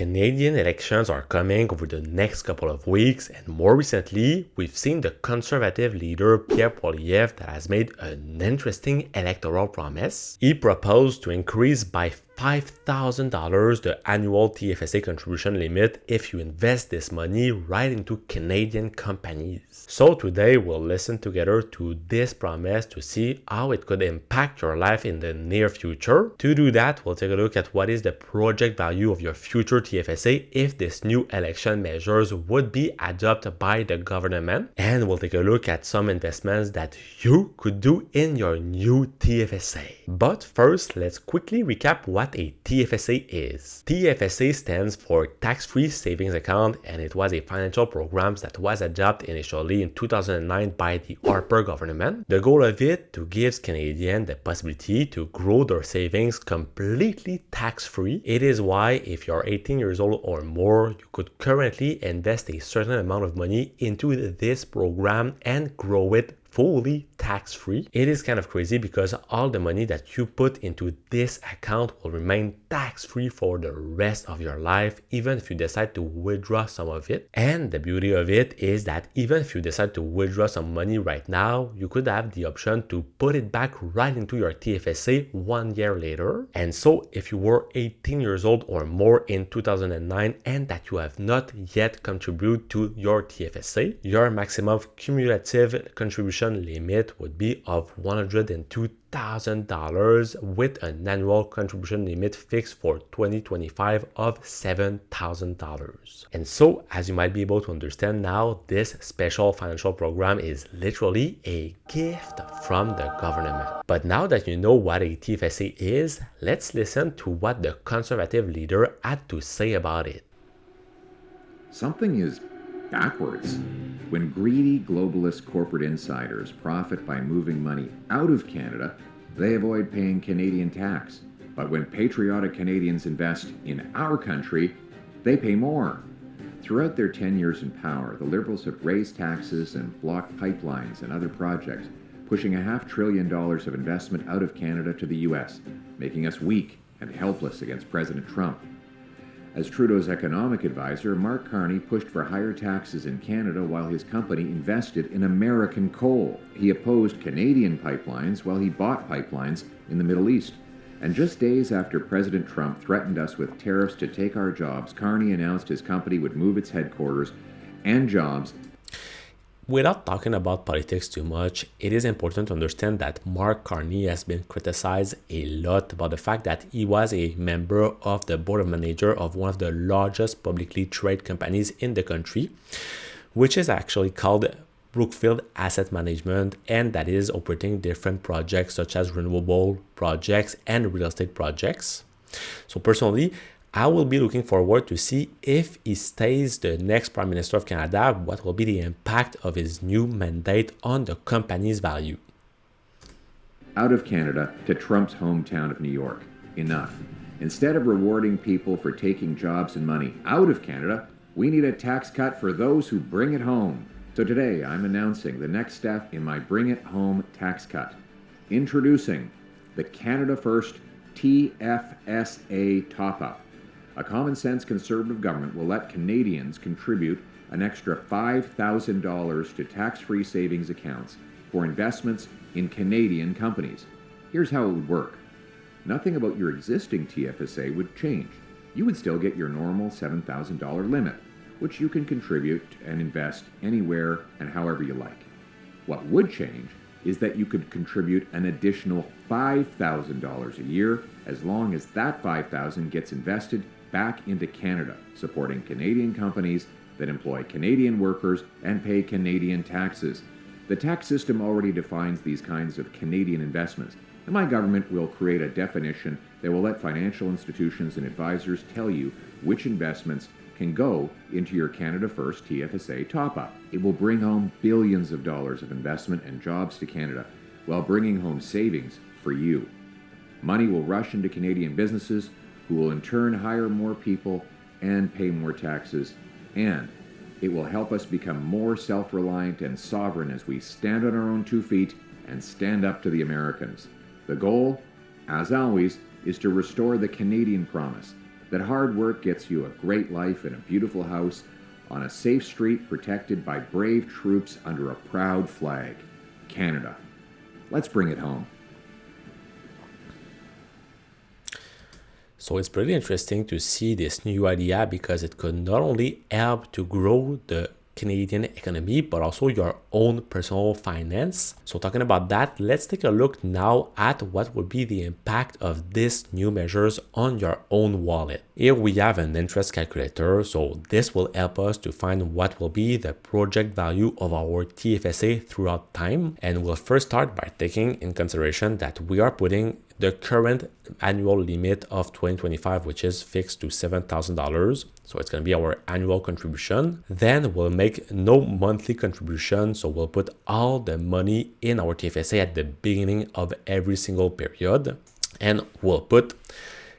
Canadian elections are coming over the next couple of weeks, and more recently, we've seen the Conservative leader Pierre Poilievre that has made an interesting electoral promise. He proposed to increase by $5,000 the annual TFSA contribution limit if you invest this money right into Canadian companies. So today we'll listen together to this promise to see how it could impact your life in the near future. To do that, we'll take a look at what is the project value of your future TFSA if this new election measures would be adopted by the government. And we'll take a look at some investments that you could do in your new TFSA. But first, let's quickly recap what a TFSA is. TFSA stands for Tax-Free Savings Account, and it was a financial program that was adopted initially in 2009 by the Harper government. The goal of it to give Canadians the possibility to grow their savings completely tax-free. It is why if you're 18 years old or more, you could currently invest a certain amount of money into this program and grow it fully tax-free. It is kind of crazy because all the money that you put into this account will remain tax-free for the rest of your life, even if you decide to withdraw some of it. And the beauty of it is that even if you decide to withdraw some money right now, you could have the option to put it back right into your TFSA 1 year later. And so if you were 18 years old or more in 2009 and that you have not yet contributed to your TFSA, your maximum cumulative contribution limit would be of $102,000 with an annual contribution limit fixed for 2025 of $7,000. And so, as you might be able to understand now, this special financial program is literally a gift from the government. But now that you know what a TFSA is, let's listen to what the Conservative leader had to say about it. Something is backwards. When greedy globalist corporate insiders profit by moving money out of Canada, they avoid paying Canadian tax. But when patriotic Canadians invest in our country, they pay more. Throughout their 10 years in power, the Liberals have raised taxes and blocked pipelines and other projects, pushing $500 billion of investment out of Canada to the US, making us weak and helpless against President Trump. As Trudeau's economic advisor, Mark Carney pushed for higher taxes in Canada while his company invested in American coal. He opposed Canadian pipelines while he bought pipelines in the Middle East. And just days after President Trump threatened us with tariffs to take our jobs, Carney announced his company would move its headquarters and jobs. Without talking about politics too much, it is important to understand that Mark Carney has been criticized a lot about the fact that he was a member of the board of managers of one of the largest publicly traded companies in the country, which is actually called Brookfield Asset Management, and that is operating different projects such as renewable projects and real estate projects. So personally, I will be looking forward to see if he stays the next Prime Minister of Canada, what will be the impact of his new mandate on the company's value. Out of Canada to Trump's hometown of New York. Enough. Instead of rewarding people for taking jobs and money out of Canada, we need a tax cut for those who bring it home. So today I'm announcing the next step in my Bring It Home tax cut. Introducing the Canada First TFSA top-up. A common-sense conservative government will let Canadians contribute an extra $5,000 to tax-free savings accounts for investments in Canadian companies. Here's how it would work. Nothing about your existing TFSA would change. You would still get your normal $7,000 limit, which you can contribute and invest anywhere and however you like. What would change is that you could contribute an additional $5,000 a year as long as that $5,000 gets invested back into Canada, supporting Canadian companies that employ Canadian workers and pay Canadian taxes. The tax system already defines these kinds of Canadian investments, and my government will create a definition that will let financial institutions and advisors tell you which investments can go into your Canada First TFSA top-up. It will bring home billions of dollars of investment and jobs to Canada, while bringing home savings for you. Money will rush into Canadian businesses, who will in turn hire more people and pay more taxes, and it will help us become more self-reliant and sovereign as we stand on our own 2 feet and stand up to the Americans. The goal, as always, is to restore the Canadian promise, that hard work gets you a great life in a beautiful house on a safe street protected by brave troops under a proud flag. Canada. Let's bring it home. So it's pretty interesting to see this new idea because it could not only help to grow the Canadian economy, but also your own personal finance. So talking about that, let's take a look now at what would be the impact of these new measures on your own wallet. Here we have an interest calculator, so this will help us to find what will be the project value of our TFSA throughout time. And we'll first start by taking in consideration that we are putting the current annual limit of 2025, which is fixed to $7,000. So it's going to be our annual contribution. Then we'll make no monthly contribution. So we'll put all the money in our TFSA at the beginning of every single period. And we'll put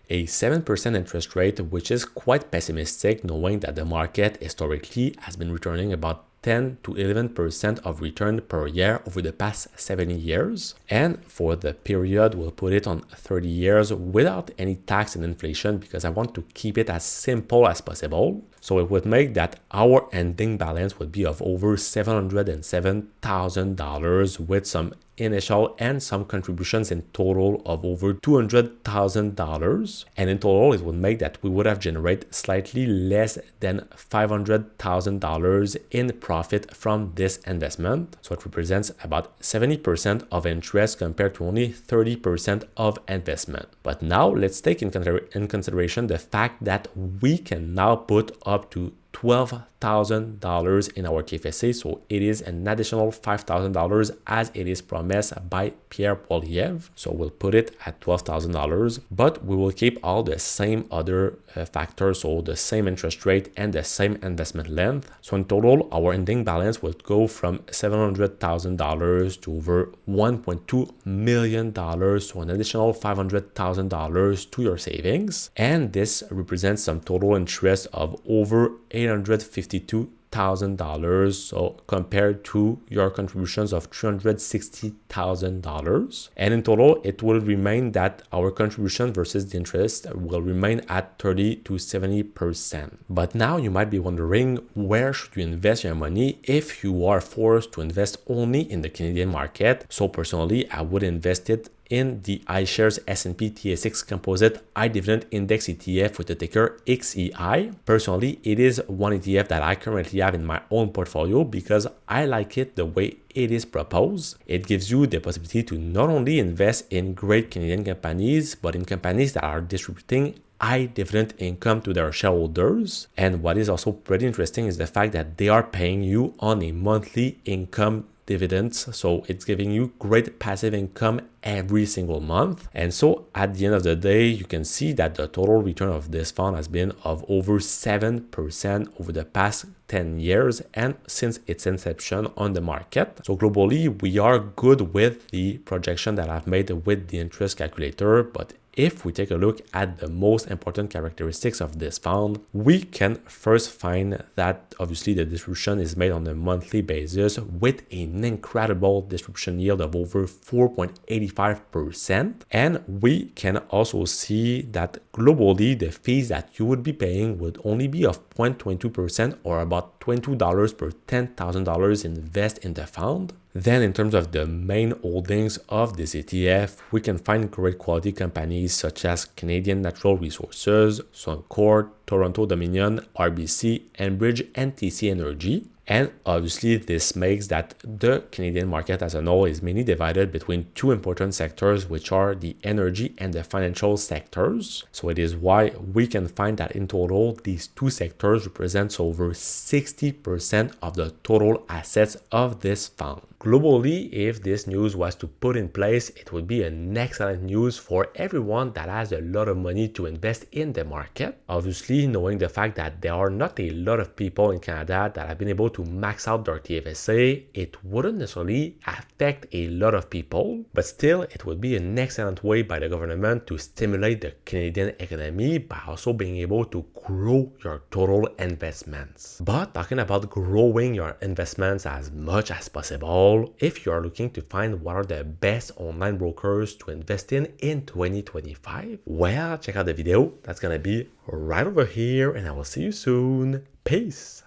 a 7% interest rate, which is quite pessimistic, knowing that the market historically has been returning about 10 to 11% of return per year over the past 70 years. And for the period, we'll put it on 30 years without any tax and inflation because I want to keep it as simple as possible. So it would make that our ending balance would be of over $707,000 with some initial and some contributions in total of over $200,000. And in total, it would make that we would have generated slightly less than $500,000 in profit from this investment. So it represents about 70% of interest compared to only 30% of investment. But now let's take in consideration the fact that we can now put up to $12,000 in our TFSA, so it is an additional $5,000 as it is promised by Pierre Poilievre. So we'll put it at $12,000, but we will keep all the same other factors, so the same interest rate and the same investment length. So in total, our ending balance will go from $700,000 to over $1.2 million, so an additional $500,000 to your savings. And this represents some total interest of over $852,000, so compared to your contributions of $360,000. And in total, it will remain that our contribution versus the interest will remain at 30 to 70%. But now you might be wondering, where should you invest your money if you are forced to invest only in the Canadian market? So personally, I would invest it in the iShares S&P TSX Composite High Dividend Index ETF with the ticker XEI. Personally, it is one ETF that I currently have in my own portfolio because I like it the way it is proposed. It gives you the possibility to not only invest in great Canadian companies, but in companies that are distributing high dividend income to their shareholders. And what is also pretty interesting is the fact that they are paying you on a monthly income dividends. So it's giving you great passive income every single month. And so at the end of the day, you can see that the total return of this fund has been of over 7% over the past 10 years and since its inception on the market. So globally, we are good with the projection that I've made with the interest calculator, but if we take a look at the most important characteristics of this fund, we can first find that obviously the distribution is made on a monthly basis with an incredible distribution yield of over 4.85%. And we can also see that globally, the fees that you would be paying would only be of 0.22% or about $22 per $10,000 invest in the fund. Then in terms of the main holdings of this ETF, we can find great quality companies such as Canadian Natural Resources, Suncor, Toronto Dominion, RBC, Enbridge, and TC Energy. And obviously, this makes that the Canadian market as a whole is mainly divided between two important sectors, which are the energy and the financial sectors. So it is why we can find that in total, these two sectors represents over 60% of the total assets of this fund. Globally, if this news was to put in place, it would be an excellent news for everyone that has a lot of money to invest in the market. Obviously, especially knowing the fact that there are not a lot of people in Canada that have been able to max out their TFSA, it wouldn't necessarily affect a lot of people, but still it would be an excellent way by the government to stimulate the Canadian economy by also being able to grow your total investments. But talking about growing your investments as much as possible, if you are looking to find what are the best online brokers to invest in 2025, well, check out the video. That's gonna be right over here, and I will see you soon. Peace.